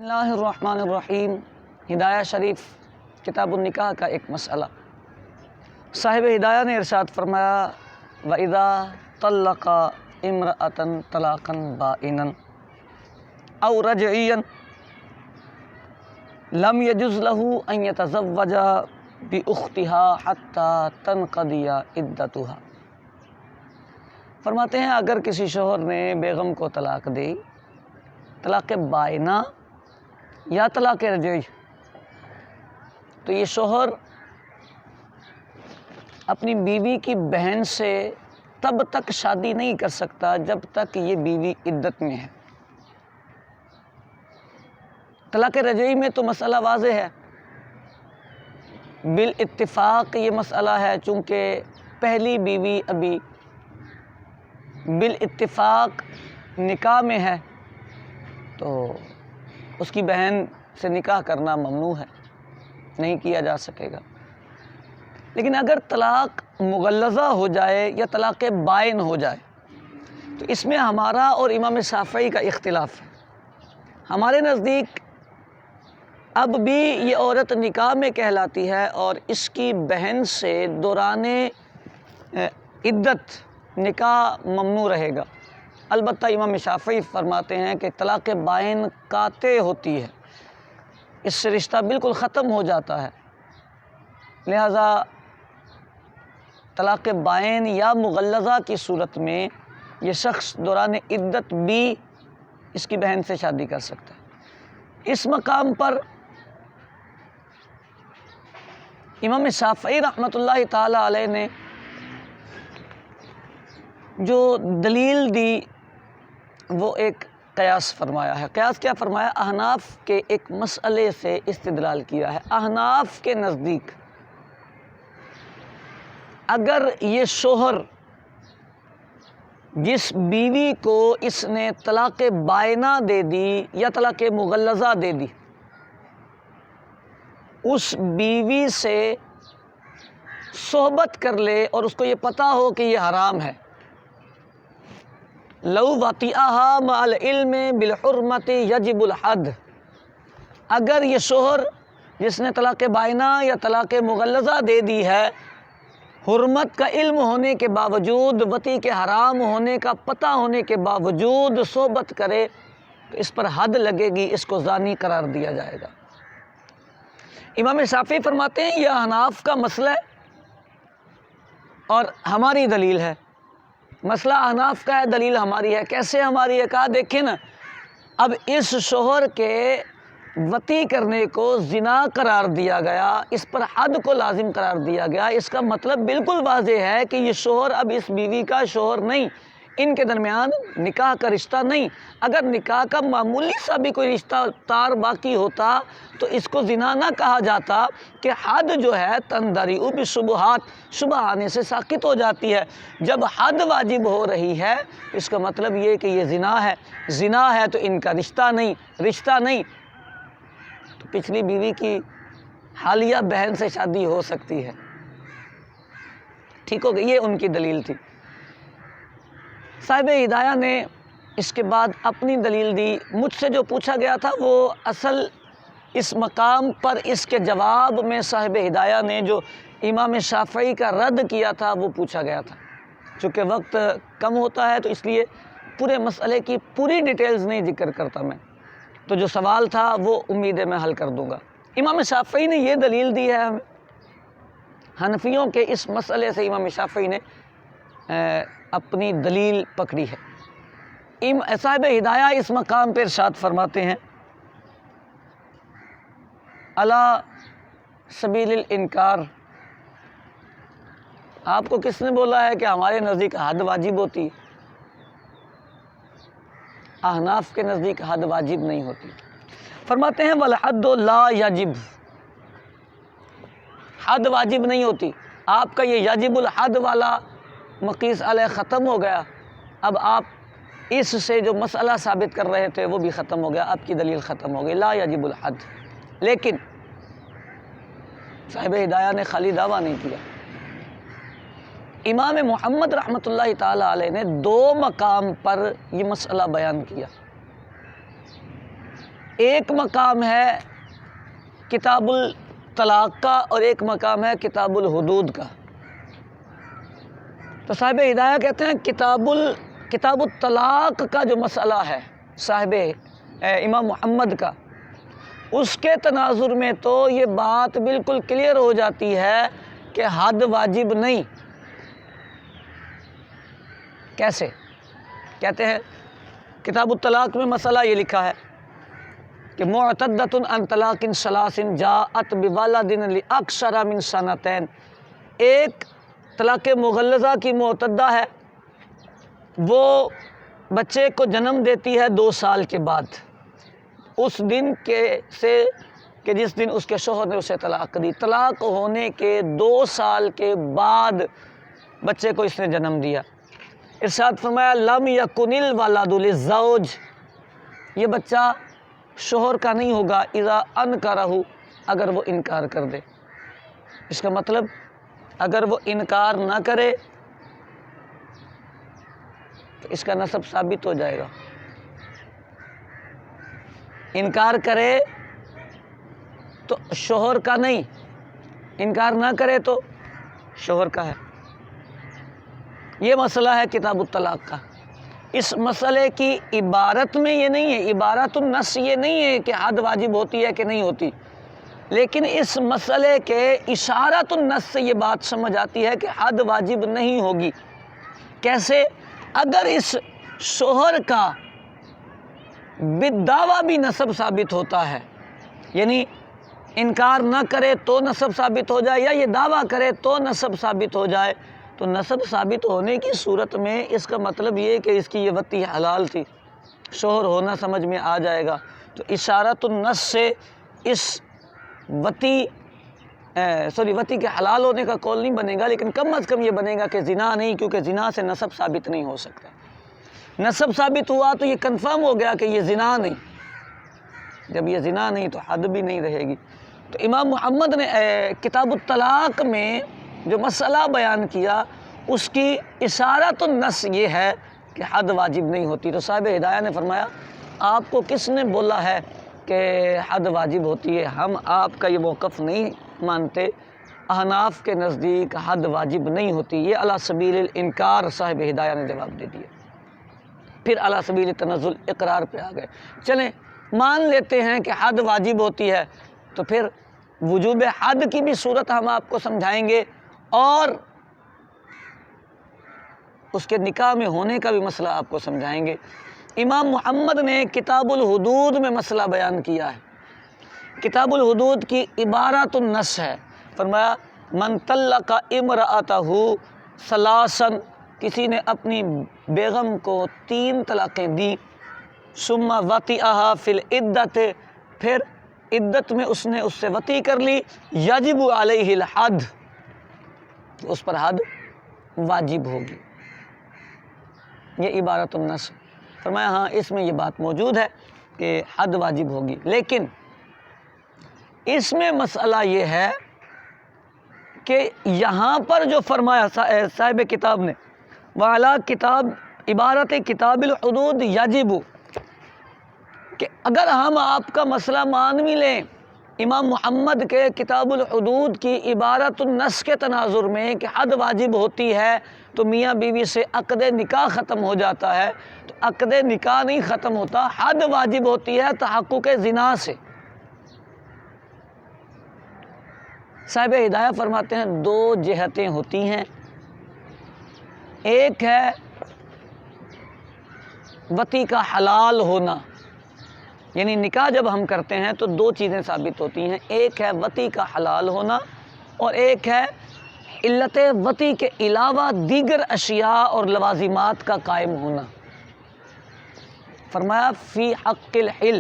بسم اللہ الرحمن الرحیم۔ ہدایہ شریف کتاب النکاح کا ایک مسئلہ۔ صاحب ہدایہ نے ارشاد فرمایا وَإِذَا طَلَّقَ امْرَأَةً طَلَاقًا بَائِنًا أَوْ رَجْعِيًّا لَمْ يَجُزْ لَهُ أَنْ يَتَزَوَّجَ بِأُخْتِهَا حَتَّى تَنْقَضِيَ عِدَّتُهَا۔ فرماتے ہیں اگر کسی شوہر نے بیگم کو طلاق دی، طلاق بائنہ یا طلاق رجعی، تو یہ شوہر اپنی بیوی کی بہن سے تب تک شادی نہیں کر سکتا جب تک یہ بیوی عدت میں ہے۔ طلاق رجعی میں تو مسئلہ واضح ہے، بالاتفاق یہ مسئلہ ہے، چونکہ پہلی بیوی ابھی بالاتفاق نکاح میں ہے تو اس کی بہن سے نکاح کرنا ممنوع ہے، نہیں کیا جا سکے گا۔ لیکن اگر طلاق مغلظہ ہو جائے یا طلاق بائن ہو جائے تو اس میں ہمارا اور امام شافعی کا اختلاف ہے۔ ہمارے نزدیک اب بھی یہ عورت نکاح میں کہلاتی ہے اور اس کی بہن سے دوران عدت نکاح ممنوع رہے گا۔ البتہ امام شافعی فرماتے ہیں کہ طلاق بائن قاطع ہوتی ہے، اس سے رشتہ بالکل ختم ہو جاتا ہے، لہذا طلاق بائن یا مغلظہ کی صورت میں یہ شخص دوران عدت بھی اس کی بہن سے شادی کر سکتا ہے۔ اس مقام پر امام شافعی رحمۃ اللہ تعالی علیہ نے جو دلیل دی وہ ایک قیاس فرمایا ہے۔ قیاس کیا فرمایا؟ احناف کے ایک مسئلے سے استدلال کیا ہے۔ احناف کے نزدیک اگر یہ شوہر جس بیوی کو اس نے طلاق بائنہ دے دی یا طلاق مغلظہ دے دی، اس بیوی سے صحبت کر لے اور اس کو یہ پتہ ہو کہ یہ حرام ہے، لو وطئہا مع العلم بالحرمت یجب الحد، اگر یہ شوہر جس نے طلاق بائنہ یا طلاق مغلظہ دے دی ہے، حرمت کا علم ہونے کے باوجود، وطی کے حرام ہونے کا پتہ ہونے کے باوجود صحبت کرے تو اس پر حد لگے گی، اس کو زانی قرار دیا جائے گا۔ امام شافعی فرماتے ہیں یہ احناف کا مسئلہ ہے اور ہماری دلیل ہے۔ مسئلہ احناف کا ہے، دلیل ہماری ہے۔ کیسے ہماری ہے؟ کہا دیکھیں نا، اب اس شوہر کے وطی کرنے کو زنا قرار دیا گیا، اس پر حد کو لازم قرار دیا گیا، اس کا مطلب بالکل واضح ہے کہ یہ شوہر اب اس بیوی کا شوہر نہیں، ان کے درمیان نکاح کا رشتہ نہیں۔ اگر نکاح کا معمولی سا بھی کوئی رشتہ تار باقی ہوتا تو اس کو زنا نہ کہا جاتا کہ حد جو ہے تندری بشبہات، شبہ آنے سے ساقط ہو جاتی ہے۔ جب حد واجب ہو رہی ہے اس کا مطلب یہ کہ یہ زنا ہے، زنا ہے تو ان کا رشتہ نہیں، رشتہ نہیں تو پچھلی بیوی کی حالیہ بہن سے شادی ہو سکتی ہے۔ ٹھیک ہو گئی؟ یہ ان کی دلیل تھی۔ صاحب ہدایہ نے اس کے بعد اپنی دلیل دی۔ مجھ سے جو پوچھا گیا تھا وہ اصل اس مقام پر اس کے جواب میں صاحب ہدایہ نے جو امام شافعی کا رد کیا تھا وہ پوچھا گیا تھا۔ چونکہ وقت کم ہوتا ہے تو اس لیے پورے مسئلے کی پوری ڈیٹیلز نہیں ذکر کرتا میں، تو جو سوال تھا وہ امید ہے میں حل کر دوں گا۔ امام شافعی نے یہ دلیل دی ہے ہمیں، حنفیوں کے اس مسئلے سے امام شافعی نے اپنی دلیل پکڑی ہے۔ صاحب ہدایہ اس مقام پر ارشاد فرماتے ہیں علی سبیل الانکار، آپ کو کس نے بولا ہے کہ ہمارے نزدیک حد واجب ہوتی؟ احناف کے نزدیک حد واجب نہیں ہوتی۔ فرماتے ہیں والحد لا یجب، حد واجب نہیں ہوتی۔ آپ کا یہ یجب الحد والا مقیس علیہ ختم ہو گیا، اب آپ اس سے جو مسئلہ ثابت کر رہے تھے وہ بھی ختم ہو گیا، آپ کی دلیل ختم ہو گئی، لا یجب الحد۔ لیکن صاحب ہدایہ نے خالی دعویٰ نہیں کیا، امام محمد رحمۃ اللہ تعالی علیہ نے 2 مقام پر یہ مسئلہ بیان کیا۔ ایک مقام ہے کتاب الطلاق کا اور ایک مقام ہے کتاب الحدود کا۔ تو صاحب ہدایہ کہتے ہیں کتاب الطلاق کا جو مسئلہ ہے صاحب امام محمد کا، اس کے تناظر میں تو یہ بات بالکل کلیئر ہو جاتی ہے کہ حد واجب نہیں۔ کیسے؟ کہتے ہیں کتاب الطلاق میں مسئلہ یہ لکھا ہے کہ معتدۃ عن طلاق ثلاث جاءت بولد لاکثر من سنتین، ایک طلاق مغلظہ کی معتدہ ہے، وہ بچے کو جنم دیتی ہے 2 سال کے بعد اس دن کہ جس دن اس کے شوہر نے اسے طلاق دی۔ طلاق ہونے کے 2 سال کے بعد بچے کو اس نے جنم دیا۔ ارشاد فرمایا لم یکن الولد للزوج، یہ بچہ شوہر کا نہیں ہوگا اذا انکرہ، اگر وہ انکار کر دے۔ اس کا مطلب اگر وہ انکار نہ کرے تو اس کا نسب ثابت ہو جائے گا، انکار کرے تو شوہر کا نہیں، انکار نہ کرے تو شوہر کا ہے۔ یہ مسئلہ ہے کتاب الطلاق کا۔ اس مسئلے کی عبارت میں یہ نہیں ہے، عبارت النص یہ نہیں ہے کہ حد واجب ہوتی ہے کہ نہیں ہوتی، لیکن اس مسئلے کے اشارت النص سے یہ بات سمجھ آتی ہے کہ حد واجب نہیں ہوگی۔ کیسے؟ اگر اس شوہر کا بالدعویٰ بھی نسب ثابت ہوتا ہے، یعنی انکار نہ کرے تو نسب ثابت ہو جائے یا یہ دعویٰ کرے تو نسب ثابت ہو جائے، تو نسب ثابت ہونے کی صورت میں اس کا مطلب یہ کہ اس کی یہ وطی حلال تھی، شوہر ہونا سمجھ میں آ جائے گا۔ تو اشارت النص سے اس وطی کے حلال ہونے کا قول نہیں بنے گا، لیکن کم از کم یہ بنے گا کہ زنا نہیں، کیونکہ زنا سے نسب ثابت نہیں ہو سکتا۔ نسب ثابت ہوا تو یہ کنفرم ہو گیا کہ یہ زنا نہیں، جب یہ زنا نہیں تو حد بھی نہیں رہے گی۔ تو امام محمد نے کتاب الطلاق میں جو مسئلہ بیان کیا اس کی اشارت النص یہ ہے کہ حد واجب نہیں ہوتی۔ تو صاحب ہدایہ نے فرمایا آپ کو کس نے بولا ہے کہ حد واجب ہوتی ہے؟ ہم آپ کا یہ موقف نہیں مانتے، احناف کے نزدیک حد واجب نہیں ہوتی۔ یہ علی سبیل الانکار صاحب ہدایہ نے جواب دے دیا۔ پھر علی سبیل تنزل اقرار پہ آ گئے، چلیں مان لیتے ہیں کہ حد واجب ہوتی ہے، تو پھر وجوب حد کی بھی صورت ہم آپ کو سمجھائیں گے اور اس کے نکاح میں ہونے کا بھی مسئلہ آپ کو سمجھائیں گے۔ امام محمد نے کتاب الحدود میں مسئلہ بیان کیا ہے۔ کتاب الحدود کی عبارت النص ہے، فرمایا من طلق امرأتہ ثلاثا، کسی نے اپنی بیگم کو 3 طلاقیں دی، ثم وطئہا فی العدت، پھر عدت میں اس نے اس سے وطی کر لی، یجب علیہ الحد، اس پر حد واجب ہوگی۔ یہ عبارت النص، فرمایا ہاں اس میں یہ بات موجود ہے کہ حد واجب ہوگی، لیکن اس میں مسئلہ یہ ہے کہ یہاں پر جو فرمایا صاحب کتاب نے وعلا کتاب عبارت کتاب الحدود یجب، کہ اگر ہم آپ کا مسئلہ مان بھی لیں امام محمد کے کتاب الحدود کی عبارت النص کے تناظر میں کہ حد واجب ہوتی ہے، تو میاں بیوی سے عقد نکاح ختم ہو جاتا ہے، تو عقد نکاح نہیں ختم ہوتا، حد واجب ہوتی ہے تحقق زنا سے۔ صاحب ہدایہ فرماتے ہیں 2 جہتیں ہوتی ہیں، ایک ہے وطی کا حلال ہونا، یعنی نکاح جب ہم کرتے ہیں تو 2 چیزیں ثابت ہوتی ہیں، ایک ہے وطی کا حلال ہونا اور ایک ہے علت وطی کے علاوہ دیگر اشیاء اور لوازمات کا قائم ہونا۔ فرمایا فی حق الحل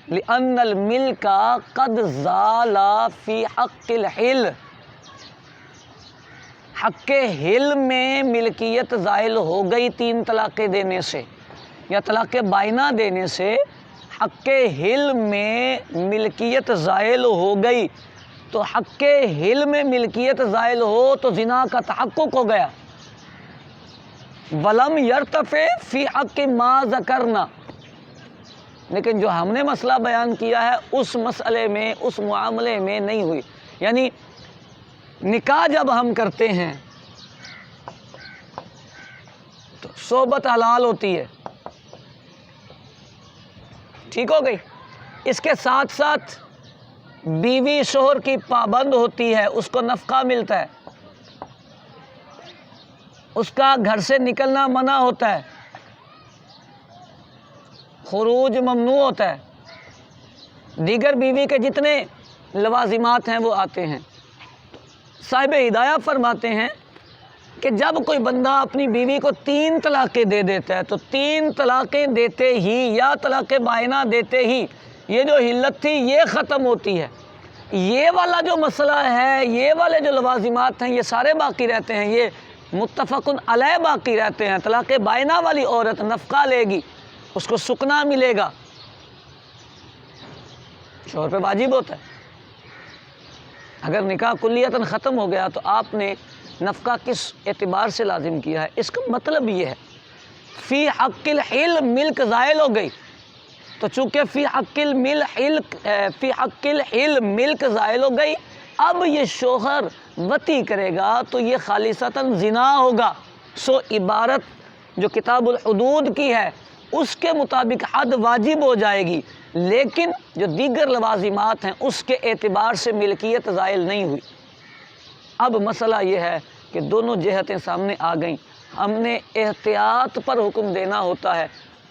لأن الملک قد زال فی حق الحل، حق حل میں ملکیت زائل ہو گئی 3 طلاقیں دینے سے یا طلاق بائنہ دینے سے، حق حل میں ملکیت زائل ہو گئی، تو حق حل میں ملکیت زائل ہو تو زنا کا تحقق ہو گیا۔ ولم یرتفع فی حق ما ذکرنا، لیکن جو ہم نے مسئلہ بیان کیا ہے اس مسئلے میں، اس معاملے میں نہیں ہوئی۔ یعنی نکاح جب ہم کرتے ہیں تو صحبت حلال ہوتی ہے، ٹھیک ہو گئی۔ اس کے ساتھ ساتھ بیوی شوہر کی پابند ہوتی ہے، اس کو نفقہ ملتا ہے، اس کا گھر سے نکلنا منع ہوتا ہے، خروج ممنوع ہوتا ہے، دیگر بیوی کے جتنے لوازمات ہیں وہ آتے ہیں۔ صاحب ہدایہ فرماتے ہیں کہ جب کوئی بندہ اپنی بیوی کو 3 طلاقیں دے دیتا ہے تو 3 طلاقیں دیتے ہی یا طلاق بائنہ دیتے ہی یہ جو حلت تھی یہ ختم ہوتی ہے۔ یہ والا جو مسئلہ ہے، یہ والے جو لوازمات ہیں، یہ سارے باقی رہتے ہیں، یہ متفق علیہ باقی رہتے ہیں۔ طلاق بائنہ والی عورت نفقہ لے گی، اس کو سکنا ملے گا، شوہر پہ واجب ہوتا ہے۔ اگر نکاح کلیتاً ختم ہو گیا تو آپ نے نفقہ کس اعتبار سے لازم کیا ہے؟ اس کا مطلب یہ ہے فی حق الحل ملک زائل ہو گئی، تو چونکہ فی حق الحل ملک زائل ہو گئی، اب یہ شوہر وطی کرے گا تو یہ خالصتاً زنا ہوگا۔ سو عبارت جو کتاب الحدود کی ہے اس کے مطابق حد واجب ہو جائے گی، لیکن جو دیگر لوازمات ہیں اس کے اعتبار سے ملکیت زائل نہیں ہوئی۔ اب مسئلہ یہ ہے کہ دونوں جہتیں سامنے آ گئیں، ہم نے احتیاط پر حکم دینا ہوتا ہے۔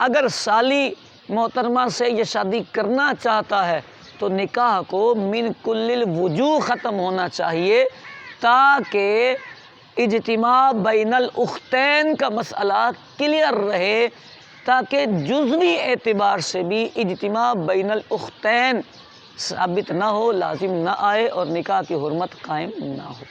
اگر سالی محترمہ سے یہ شادی کرنا چاہتا ہے تو نکاح کو من کل الوجوہ ختم ہونا چاہیے، تاکہ اجتماع بین الاختین کا مسئلہ کلیئر رہے، تاکہ جزوی اعتبار سے بھی اجتماع بین الاختین ثابت نہ ہو، لازم نہ آئے اور نکاح کی حرمت قائم نہ ہو۔